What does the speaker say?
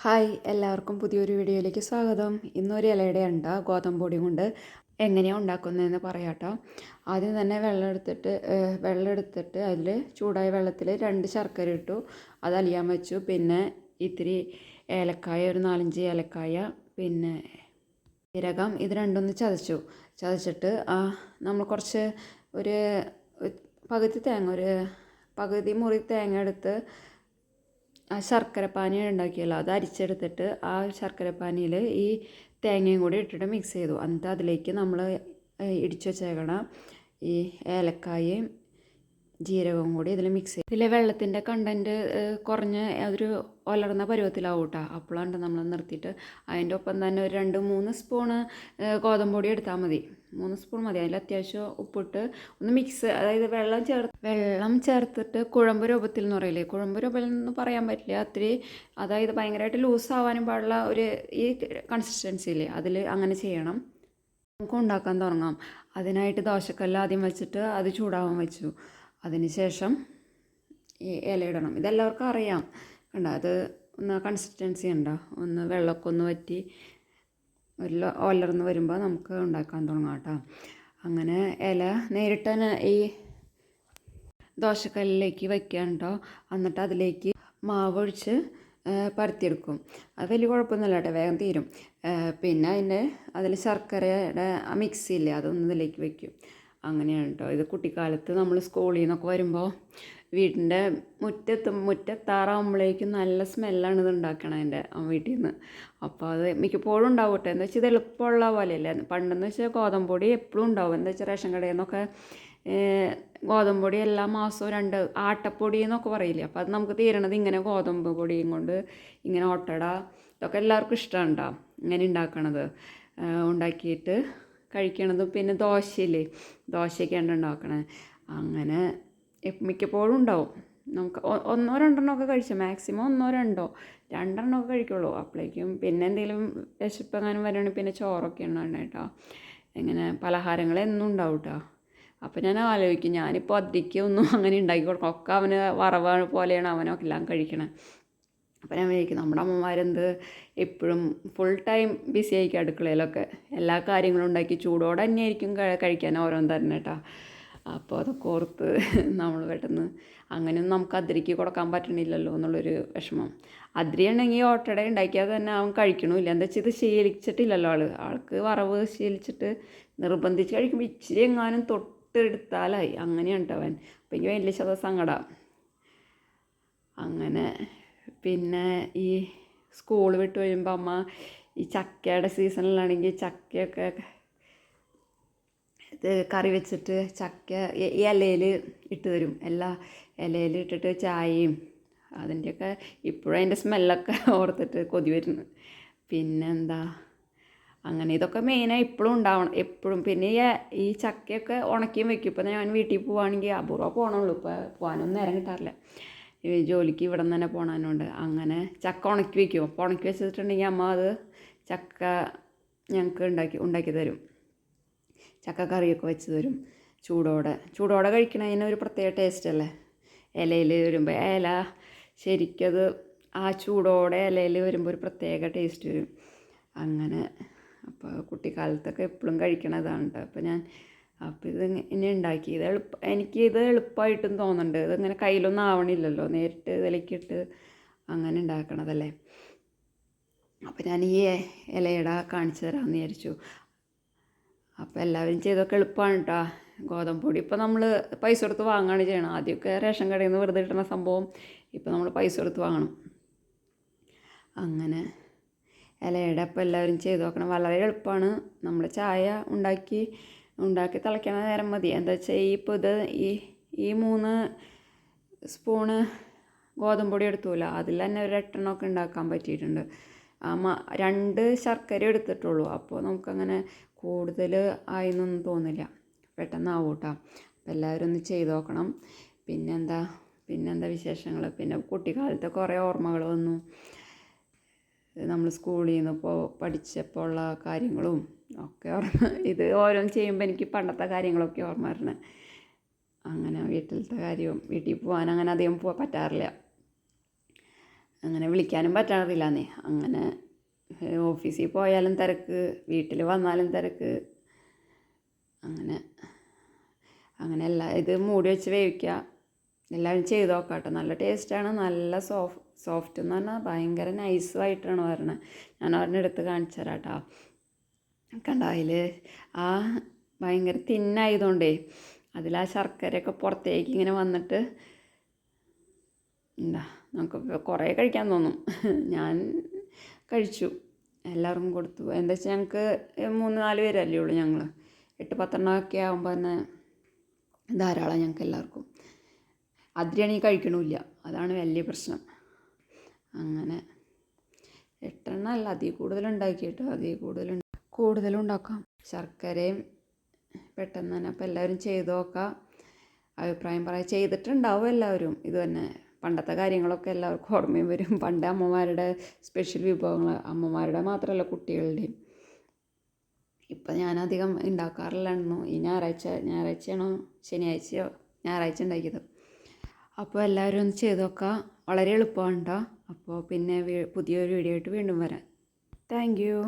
Hi എല്ലാവർക്കും പുതിയൊരു വീഡിയോയിലേക്ക് സ്വാഗതം. ഇന്നൊരു ഇലയുടെ ഉണ്ട ഗോതമ്പ് പൊടി കൊണ്ട് എങ്ങനെയാണ് ഉണ്ടാക്കുന്നതെന്ന് പറയാട്ടോ. ആദ്യം തന്നെ വെള്ളം എടുത്തിട്ട് അതിൽ ചൂടായ വെള്ളത്തിൽ 2 ശർക്കര ഇട്ടു, അത് അലിയാൻ വെച്ചു. പിന്നെ ഇത്തിരി ഏലക്കായ, ഒരു 4-5 ഏലക്കായ, പിന്നെ ജീരകം, ഇത് രണ്ടൊന്ന് ചതച്ചിട്ട് നമ്മൾ കുറച്ച് ഒരു പകുതി മുറി തേങ്ങ എടുത്ത് ശർക്കരപ്പാനി ഉണ്ടാക്കിയല്ലോ, അത് അരിച്ചെടുത്തിട്ട് ആ ശർക്കരപ്പാനിയിൽ ഈ തേങ്ങയും കൂടി ഇട്ടിട്ട് മിക്സ് ചെയ്തു. എന്നിട്ട് അതിലേക്ക് നമ്മൾ ഇടിച്ചു വെച്ചേക്കണ ഈ ഏലക്കായയും ജീരകവും കൂടി ഇതിൽ മിക്സ് ചെയ്യും. ഇതിലെ വെള്ളത്തിൻ്റെ കണ്ടൻറ്റ് കുറഞ്ഞ് അതൊരു ഒലർന്ന പരുവത്തിലാവും കേട്ടോ. അപ്പോഴാണ് നമ്മൾ നിർത്തിയിട്ട് അതിൻ്റെ ഒപ്പം തന്നെ ഒരു 2-3 സ്പൂണ് ഗോതമ്പ് പൊടി എടുത്താൽ മതി. 3 സ്പൂൺ മതി. അതിൽ അത്യാവശ്യം ഉപ്പിട്ട് ഒന്ന് മിക്സ്, അതായത് വെള്ളം ചേർത്തിട്ട് കുഴമ്പ് രൂപത്തിൽ എന്ന് പറയില്ലേ, കുഴമ്പ് രൂപത്തിൽ എന്ന് പറയാൻ പറ്റില്ല, അത്തിരി അതായത് ഭയങ്കരമായിട്ട് ലൂസ് ആവാനും പാടുള്ള ഒരു ഈ കൺസിസ്റ്റൻസിയില്ലേ, അതിൽ അങ്ങനെ ചെയ്യണം. നമുക്ക് ഉണ്ടാക്കാൻ തുടങ്ങാം. അതിനായിട്ട് ദോശക്കല്ല് ആദ്യം വെച്ചിട്ട് അത് ചൂടാവാൻ വെച്ചു. അതിന് ശേഷം ഈ ഇലയിടണം. ഇതെല്ലാവർക്കും അറിയാം. കണ്ട, അത് ഒന്ന് കൺസിസ്റ്റൻസി ഉണ്ടോ, ഒന്ന് വെള്ളമൊക്കെ ഒന്ന് വറ്റി ഒലർന്ന് വരുമ്പോൾ നമുക്ക് ഉണ്ടാക്കാൻ തുടങ്ങാം കേട്ടോ. അങ്ങനെ ഇല നേരിട്ട് തന്നെ ഈ ദോശക്കല്ലിലേക്ക് വയ്ക്കാൻ കേട്ടോ. എന്നിട്ട് അതിലേക്ക് മാവ് ഒഴിച്ച് പരത്തിയെടുക്കും. അത് വലിയ കുഴപ്പമൊന്നുമില്ല കേട്ടോ, വേഗം തീരും. പിന്നെ അതിൽ ശർക്കരയുടെ മിക്സിയില്ലേ, അതൊന്നും ഇതിലേക്ക് വയ്ക്കും. അങ്ങനെയാണ് കേട്ടോ. ഇത് കുട്ടിക്കാലത്ത് നമ്മൾ സ്കൂളിൽ നിന്നൊക്കെ വരുമ്പോൾ വീട്ടിൻ്റെ മുറ്റത്താറാകുമ്പോഴേക്കും നല്ല സ്മെല്ലാണ് ഇത് ഉണ്ടാക്കണതിൻ്റെ വീട്ടിൽ നിന്ന്. അപ്പോൾ അത് മിക്കപ്പോഴും ഉണ്ടാവും കേട്ടോ. എന്താ വെച്ചാൽ ഇത് എളുപ്പമുള്ള പോലെയല്ലേ. പണ്ടെന്ന് വെച്ചാൽ ഗോതമ്പ് പൊടി എപ്പോഴും ഉണ്ടാവും. എന്താ വെച്ചാൽ റേഷൻ കടയിൽ നിന്നൊക്കെ ഗോതമ്പ് പൊടി എല്ലാ മാസവും 2 ആട്ടപ്പൊടി എന്നൊക്കെ പറയില്ലേ, അപ്പോൾ അത് നമുക്ക് തീരണത് ഇങ്ങനെ ഗോതമ്പ് പൊടിയും കൊണ്ട് ഇങ്ങനെ ഓട്ടട ഇതൊക്കെ എല്ലാവർക്കും ഇഷ്ടമുണ്ടോ ഇങ്ങനെ ഉണ്ടാക്കണത്, ഉണ്ടാക്കിയിട്ട് കഴിക്കണത്. പിന്നെ ദോശയൊക്കെയാണ് ഉണ്ടാക്കണേ. അങ്ങനെ മിക്കപ്പോഴും ഉണ്ടാവും. നമുക്ക് 1-2 കഴിച്ചാൽ മാക്സിമം 1-2 കഴിക്കുള്ളൂ. അപ്പോഴേക്കും പിന്നെ എന്തെങ്കിലും വിശപ്പെങ്ങാനും വരികയാണെങ്കിൽ പിന്നെ ചോറൊക്കെ ഉണ്ടാകണം കേട്ടോ. ഇങ്ങനെ പലഹാരങ്ങൾ എന്നും ഉണ്ടാവും കേട്ടോ. അപ്പോൾ ഞാൻ ആലോചിക്കും, ഞാനിപ്പോൾ ഒന്നും അങ്ങനെ ഉണ്ടാക്കി കൊടുക്കണം, ഒക്കെ അവന് വറവ് പോലെയാണ് അവനൊക്കെ എല്ലാം കഴിക്കണേ. അപ്പോൾ ഞാൻ വിചാരിക്കും, നമ്മുടെ അമ്മമാരെന്ത് എപ്പോഴും ഫുൾ ടൈം ബിസി ആയിരിക്കും അടുക്കളയിലൊക്കെ, എല്ലാ കാര്യങ്ങളും ഉണ്ടാക്കി ചൂടോടെ തന്നെയായിരിക്കും കഴിക്കാൻ ഓരോന്ന് തന്നെ കേട്ടോ. അപ്പോൾ അതൊക്കെ ഓർത്ത് നമ്മൾ പെട്ടെന്ന് അങ്ങനെയൊന്നും നമുക്ക് അതിരിക്ക് കൊടുക്കാൻ പറ്റണില്ലല്ലോ എന്നുള്ളൊരു വിഷമം. അതിരി ഉണ്ടെങ്കിൽ ഓട്ടട ഉണ്ടാക്കിയാൽ തന്നെ അവൻ കഴിക്കണമില്ല. എന്താ വെച്ചാൽ ഇത് ശീലിച്ചിട്ടില്ലല്ലോ ആൾക്ക് വറവ് ശീലിച്ചിട്ട് നിർബന്ധിച്ച് കഴിക്കുമ്പോൾ ഇച്ചിരി എങ്ങാനും തൊട്ടെടുത്താലായി, അങ്ങനെയാണ് കേട്ടോ അവൻ. അപ്പോൾ എനിക്ക് വലിയ സങ്കടം. അങ്ങനെ പിന്നെ ഈ സ്കൂൾ വിട്ട് വരുമ്പോൾ അമ്മ ഈ ചക്കയുടെ സീസണിലാണെങ്കിൽ ചക്കയൊക്കെ ഇത് കറി വെച്ചിട്ട് ചക്ക ഇലയിൽ ഇട്ട് തരും. എല്ലാ ഇലയിൽ ഇട്ടിട്ട് ചായയും അതിൻ്റെയൊക്കെ ഇപ്പോഴും അതിൻ്റെ സ്മെല്ലൊക്കെ ഓർത്തിട്ട് കൊതി വരുന്നു. പിന്നെന്താ, അങ്ങനെ ഇതൊക്കെ മെയിനായി ഇപ്പോഴും ഉണ്ടാവണം എപ്പോഴും. പിന്നെ ഈ ചക്കയൊക്കെ ഉണക്കിയും വെക്കും. ഇപ്പോൾ ഞാൻ വീട്ടിൽ പോവുകയാണെങ്കിൽ അപൂർവം പോകണുള്ളൂ, ഇപ്പോൾ പോകാനൊന്നും നേരം കിട്ടാറില്ല, ജോലിക്ക് ഇവിടെ നിന്ന് തന്നെ പോകണതുകൊണ്ട്. അങ്ങനെ ചക്ക ഉണക്കി വയ്ക്കും. അപ്പോൾ ഉണക്കി വെച്ചിട്ടുണ്ടെങ്കിൽ അമ്മ അത് ചക്ക ഞങ്ങൾക്ക് ഉണ്ടാക്കി തരും. ചക്ക കറിയൊക്കെ വെച്ച് തരും ചൂടോടെ കഴിക്കണതിന് ഒരു പ്രത്യേക ടേസ്റ്റ് അല്ലേ. ഇലയിൽ വരുമ്പോൾ ശരിക്കത് ആ ചൂടോടെ ഇലയിൽ വരുമ്പോൾ ഒരു പ്രത്യേക ടേസ്റ്റ് വരും. അങ്ങനെ അപ്പോൾ കുട്ടിക്കാലത്തൊക്കെ എപ്പോഴും കഴിക്കണതാണ് കേട്ടോ. അപ്പോൾ ഇത് ഇനി ഉണ്ടാക്കി എനിക്കിത് എളുപ്പമായിട്ടും തോന്നുന്നുണ്ട്. ഇതിങ്ങനെ കയ്യിലൊന്നും ആവണില്ലല്ലോ, നേരിട്ട് ഇതിലേക്കിട്ട് അങ്ങനെ ഉണ്ടാക്കണതല്ലേ. അപ്പോൾ ഞാൻ ഈ ഇലയുടെ കാണിച്ചു തരാമെന്ന് വിചാരിച്ചു. അപ്പോൾ എല്ലാവരും ചെയ്തൊക്കെ എളുപ്പമാണ് കേട്ടോ. ഗോതമ്പ് പൊടി ഇപ്പോൾ നമ്മൾ പൈസ കൊടുത്ത് വാങ്ങുകയാണ് ചെയ്യണം. ആദ്യമൊക്കെ റേഷൻ കടയിൽ നിന്ന് വെറുതെ കിട്ടുന്ന സംഭവം ഇപ്പോൾ നമ്മൾ പൈസ കൊടുത്ത് വാങ്ങണം. അങ്ങനെ ഇലയുടെ അപ്പോൾ എല്ലാവരും ചെയ്ത് നോക്കണം, വളരെ എളുപ്പമാണ്. നമ്മൾ ചായ ഉണ്ടാക്കി തിളയ്ക്കണ നേരം മതി. എന്താ വെച്ചാൽ ഇപ്പോൾ ഈ 3 സ്പൂണ് ഗോതമ്പ് പൊടി എടുത്തൂല, അതിൽ തന്നെ ഒരു 8 ഉണ്ടാക്കാൻ പറ്റിയിട്ടുണ്ട്. 2 ശർക്കര എടുത്തിട്ടുള്ളൂ. അപ്പോൾ നമുക്കങ്ങനെ കൂടുതൽ ആയെന്നൊന്നും തോന്നില്ല, പെട്ടെന്നാവും കേട്ടോ. അപ്പോൾ എല്ലാവരും ഒന്ന് ചെയ്ത് നോക്കണം. പിന്നെന്താ വിശേഷങ്ങൾ. പിന്നെ കുട്ടിക്കാലത്തെ കുറേ ഓർമ്മകൾ വന്നു. നമ്മൾ സ്കൂളിൽ നിന്ന് പഠിച്ചപ്പോൾ ഉള്ള കാര്യങ്ങളും ഒക്കെ ഓർമ്മ. ഇത് ഓരോന്ന് ചെയ്യുമ്പോൾ എനിക്ക് പണ്ടത്തെ കാര്യങ്ങളൊക്കെ ഓർമ്മ വരണേ. അങ്ങനെ വീട്ടിലത്തെ കാര്യവും, വീട്ടിൽ പോകാൻ അങ്ങനെ അധികം പറ്റാറില്ല. അങ്ങനെ വിളിക്കാനും പറ്റാറില്ലാന്നേ. അങ്ങനെ ഓഫീസിൽ പോയാലും തിരക്ക്, വീട്ടിൽ വന്നാലും തിരക്ക്. അങ്ങനെ ഇത് മൂടി വെച്ച് വേവിക്കുക. എല്ലാവരും ചെയ്ത് നോക്കാം കേട്ടോ. നല്ല ടേസ്റ്റാണ്. നല്ല സോഫ്റ്റ് എന്ന് പറഞ്ഞാൽ ഭയങ്കര നൈസുമായിട്ടാണ് വരണത്. ഞാൻ ഒരെണ്ണം എടുത്ത് കാണിച്ചു തരാം കേട്ടോ. കണ്ട അതിൽ ആ ഭയങ്കര തിന്നായതുകൊണ്ടേ അതിൽ ആ ശർക്കരയൊക്കെ പുറത്തേക്ക് ഇങ്ങനെ വന്നിട്ട് എന്താ നമുക്ക് കുറേ കഴിക്കാൻ തോന്നും. ഞാൻ കഴിച്ചു, എല്ലാവർക്കും കൊടുത്തു. എന്താ വെച്ചാൽ ഞങ്ങൾക്ക് 3-4 പേരല്ലേ ഉള്ളൂ. ഞങ്ങൾ 8-10 ആകുമ്പോൾ തന്നെ ധാരാളം ഞങ്ങൾക്ക് എല്ലാവർക്കും. അതിരാണെങ്കിൽ കഴിക്കണമില്ല, അതാണ് വലിയ പ്രശ്നം. അങ്ങനെ 8 അല്ല, അതിൽ കൂടുതലുണ്ടാക്കി കേട്ടോ. കൂടുതലുണ്ടാക്കാം. ശർക്കരയും പെട്ടെന്ന് തന്നെ. അപ്പോൾ എല്ലാവരും ചെയ്ത് നോക്കാം, അഭിപ്രായം പറയാം. ചെയ്തിട്ടുണ്ടാവും എല്ലാവരും. ഇത് തന്നെ പണ്ടത്തെ കാര്യങ്ങളൊക്കെ എല്ലാവർക്കും ഓർമ്മയും വരും. പണ്ട് അമ്മമാരുടെ സ്പെഷ്യൽ വിഭവങ്ങൾ, അമ്മമാരുടെ മാത്രമല്ല കുട്ടികളുടെയും. ഇപ്പം ഞാനധികം ഉണ്ടാക്കാറില്ലായിരുന്നു. ഈ ഞായറാഴ്ചയാണോ ശനിയാഴ്ചയോ ഞായറാഴ്ച ഉണ്ടാക്കിയത്. അപ്പോൾ എല്ലാവരും ഒന്ന് ചെയ്ത് നോക്കാം. വളരെ എളുപ്പമാണ് കേട്ടോ. അപ്പോൾ പിന്നെ പുതിയൊരു വീഡിയോ ആയിട്ട് വീണ്ടും വരാം. Thank you.